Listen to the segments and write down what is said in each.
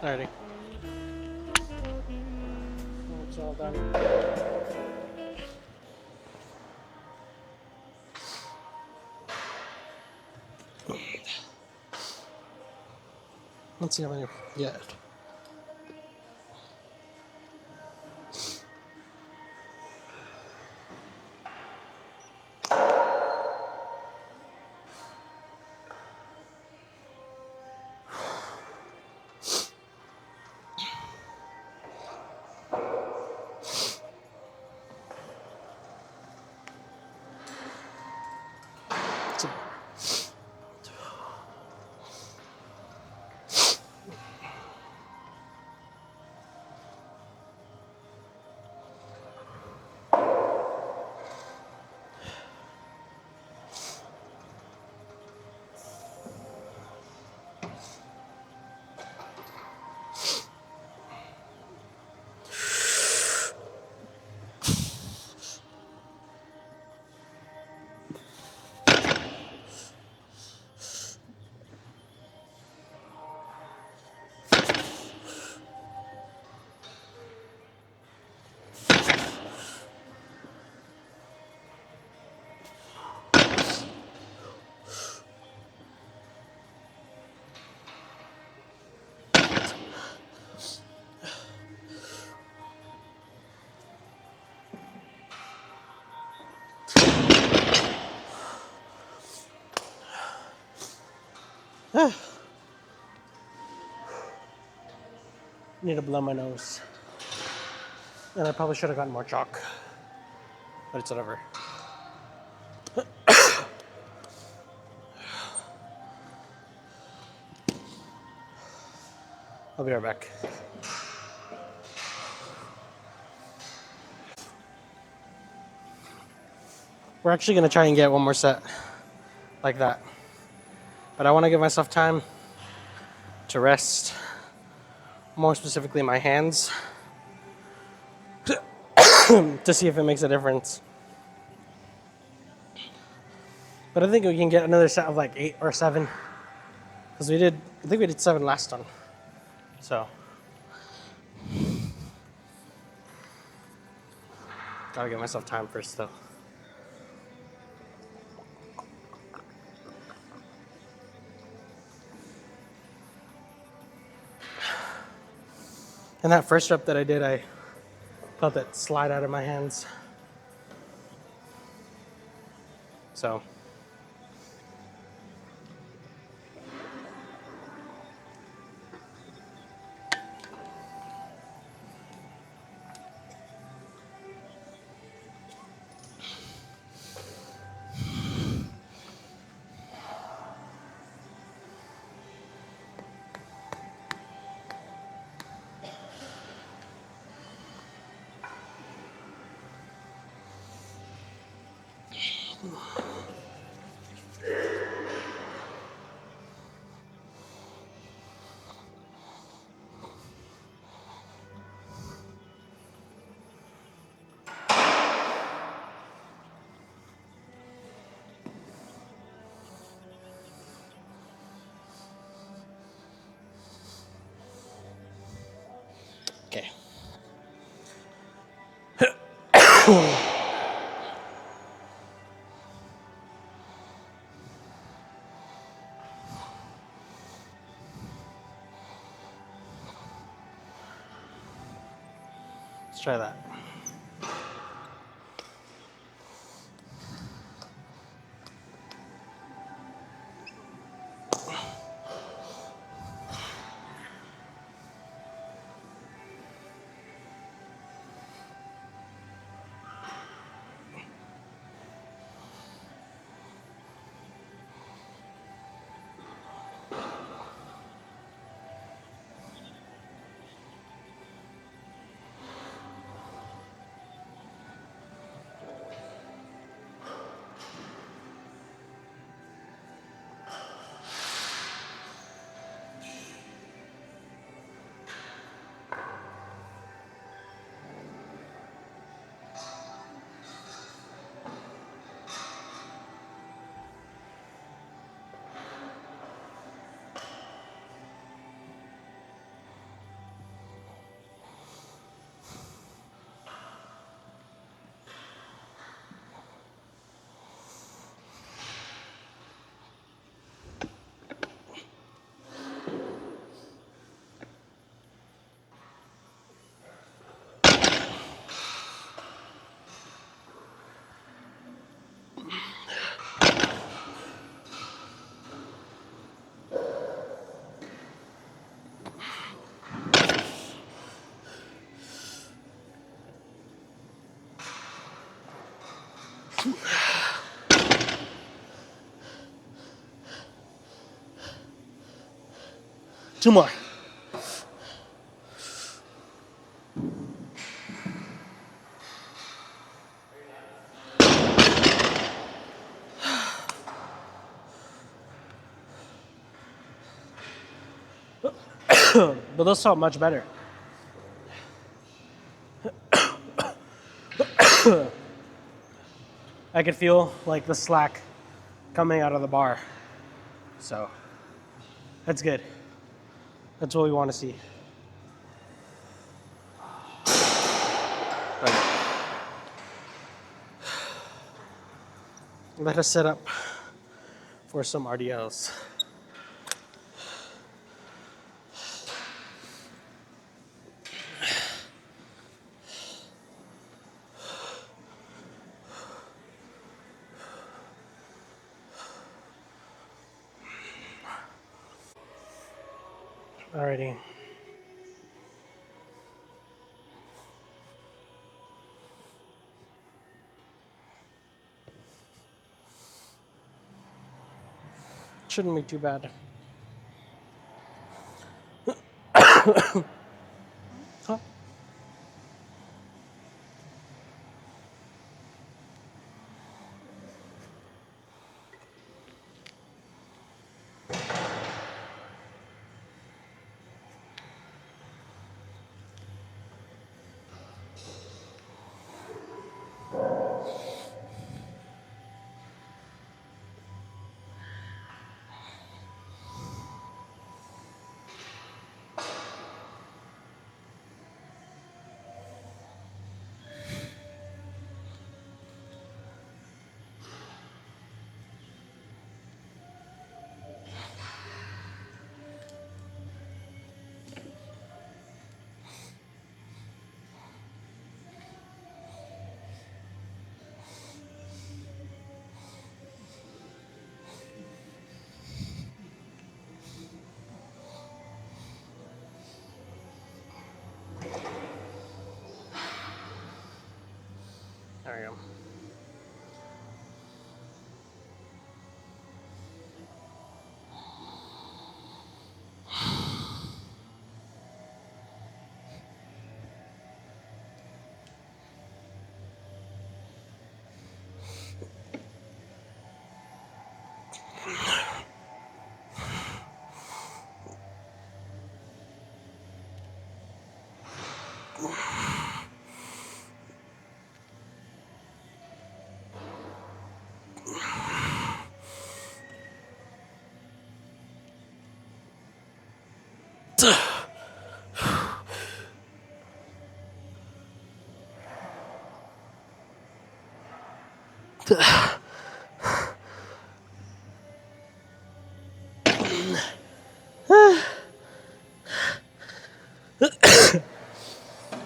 Alrighty. It's all done. Let's see how many get. Need to blow my nose. And I probably should have gotten more chalk. But it's whatever. I'll be right back. We're actually going to try and get one more set like that. But I want to give myself time to rest, more specifically my hands, to see if it makes a difference. But I think we can get another set of like 8 or 7. Because I think we did 7 last time. So, gotta give myself time first though. And that first rep that I did, I felt it slide out of my hands. So, okay. Let's try that. Two more. But those felt much better. I could feel like the slack coming out of the bar. So that's good. That's what we want to see. Okay. Let us set up for some RDLs. Alrighty. Shouldn't be too bad. Huh? There we go.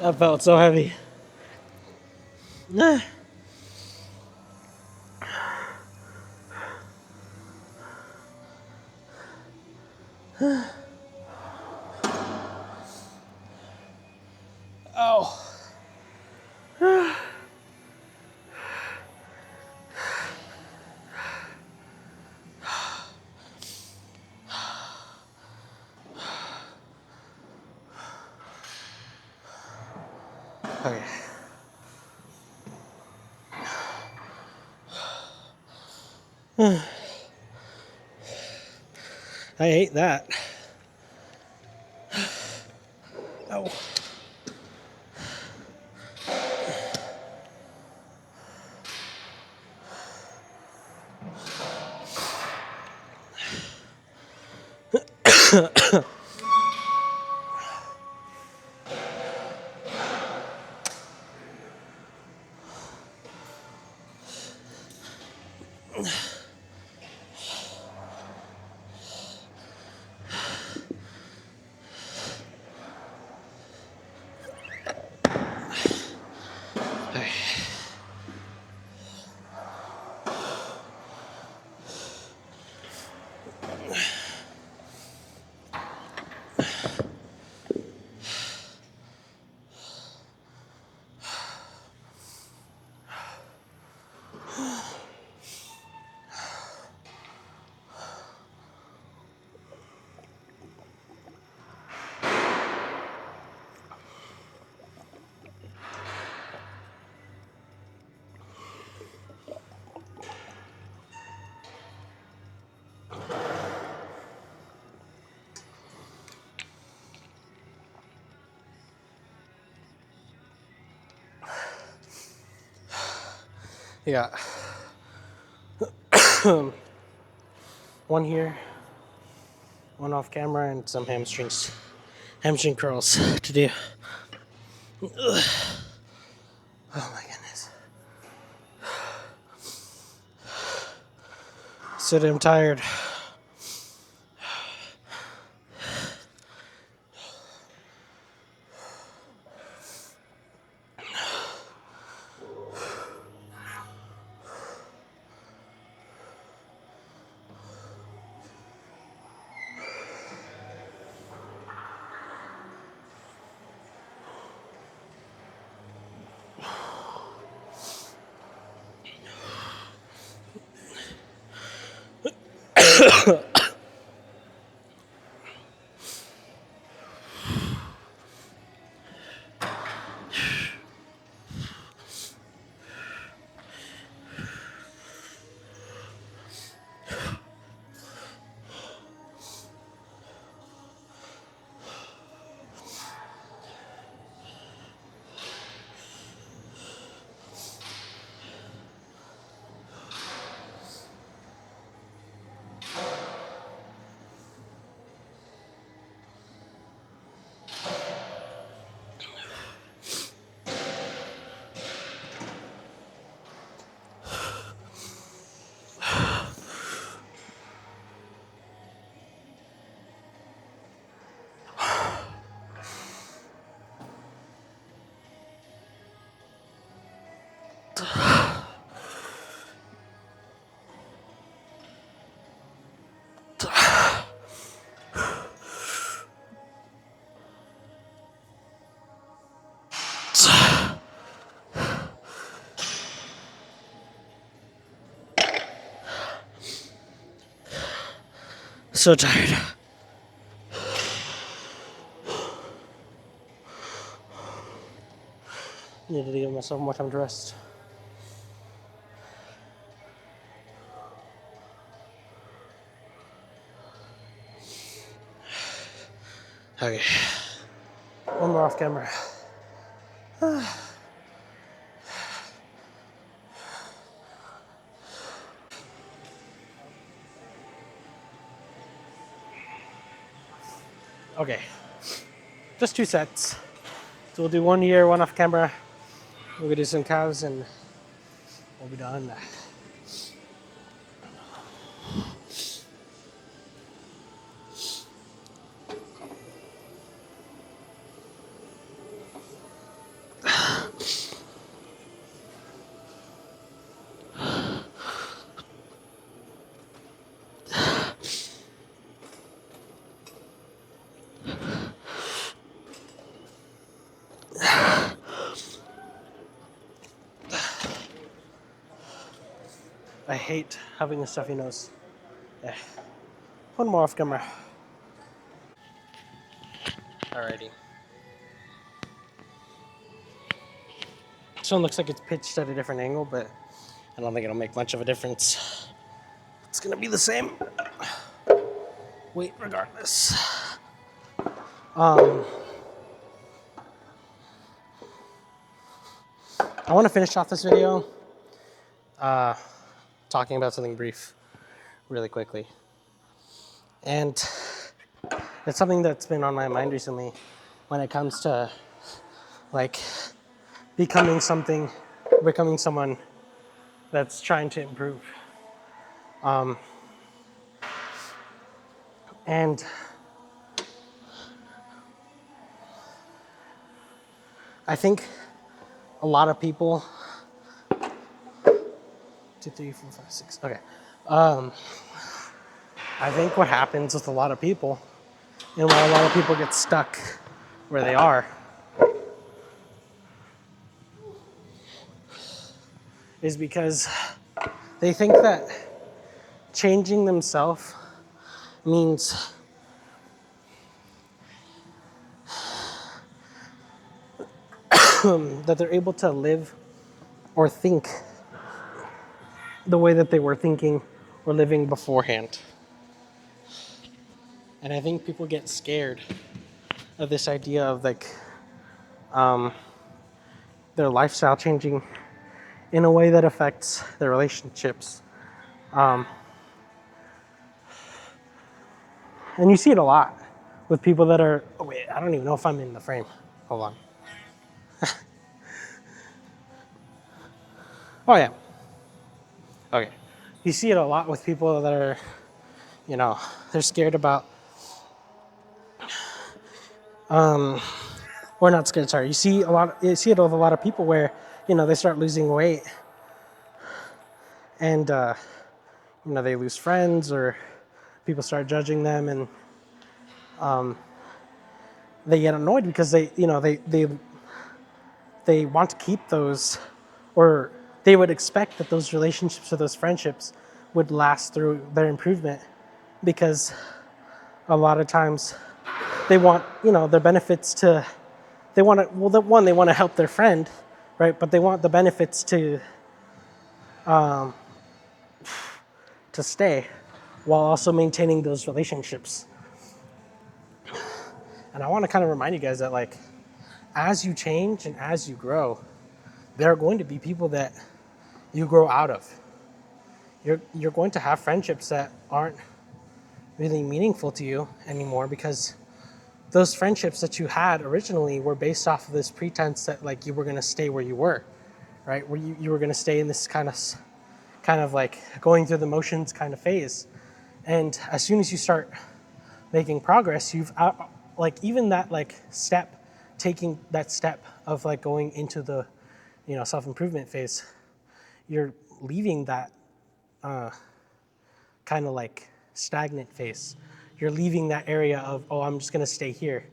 That felt so heavy. Oh. Okay. I hate that. Oh. You got one here, one off camera, and some hamstring curls to do. Ugh. Oh my goodness. So damn tired. So tired. Needed to give myself more time to rest. Okay. One more off camera. Okay. Just 2 sets. So we'll do one here, one off camera. We'll do some calves and we'll be done. I hate having a stuffy nose. Yeah. One more off camera. Alrighty. This one looks like it's pitched at a different angle, but I don't think it'll make much of a difference. It's gonna be the same weight regardless. I want to finish off this video talking about something brief really quickly. And it's something that's been on my mind recently when it comes to like becoming someone that's trying to improve. And I think a lot of people, 2, 3, 4, 5, 6. Okay. I think what happens with a lot of people, and why a lot of people get stuck where they are, is because they think that changing themselves means that they're able to live or think the way that they were thinking or living beforehand. And I think people get scared of this idea of like their lifestyle changing in a way that affects their relationships. And you see it a lot with people that are, oh wait, I don't even know if I'm in the frame. Hold on. Oh yeah. Okay. You see it a lot with people that are, they're scared about, or not scared, sorry. You see it with a lot of people where, they start losing weight and, they lose friends or people start judging them, and they get annoyed because they want to keep those, or they would expect that those relationships or those friendships would last through their improvement, because a lot of times they want, their benefits to, they want to, well, they want to help their friend, right? But they want the benefits to stay while also maintaining those relationships. And I want to kind of remind you guys that, like, as you change and as you grow, there are going to be people that you grow out of. You're going to have friendships that aren't really meaningful to you anymore, because those friendships that you had originally were based off of this pretense that, like, you were going to stay where you were, right? Where you were going to stay in this kind of like going through the motions kind of phase. And as soon as you start making progress, you've like, even that, like, taking that step of, like, going into the, self-improvement phase, you're leaving that kind of like stagnant phase. You're leaving that area of, oh, I'm just going to stay here.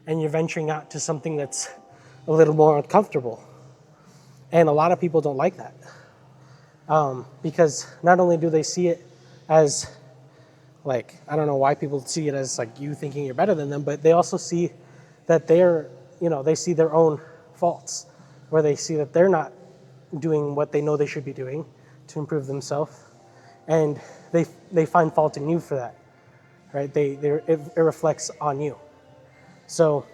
And you're venturing out to something that's a little more uncomfortable. And a lot of people don't like that. Because not only do they see it as, like, I don't know why people see it as, like, you thinking you're better than them, but they also see that they see their own faults, where they see that they're not doing what they know they should be doing to improve themselves. And they find fault in you for that, right? It reflects on you. So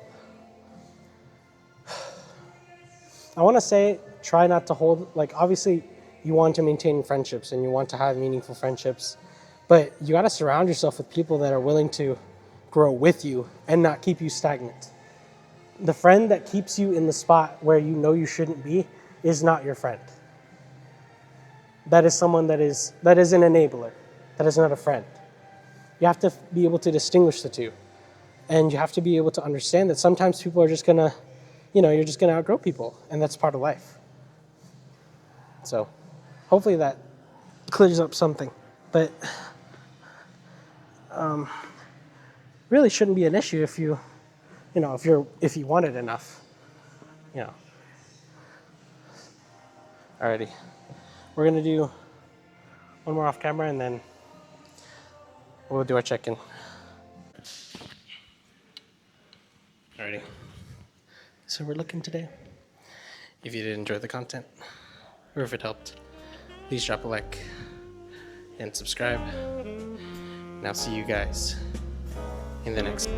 I want to say, try not to hold, like, obviously you want to maintain friendships and you want to have meaningful friendships, but you got to surround yourself with people that are willing to grow with you and not keep you stagnant. The friend that keeps you in the spot where you know you shouldn't be is not your friend. That is someone that is an enabler. That is not a friend. You have to be able to distinguish the two. And you have to be able to understand that sometimes people are just going to, you're just going to outgrow people. And that's part of life. So hopefully that clears up something. But really shouldn't be an issue if you want it enough. Alrighty. We're going to do one more off camera, and then we'll do our check-in. Alrighty. So we're looking today. If you did enjoy the content, or if it helped, please drop a like and subscribe. And I'll see you guys in the next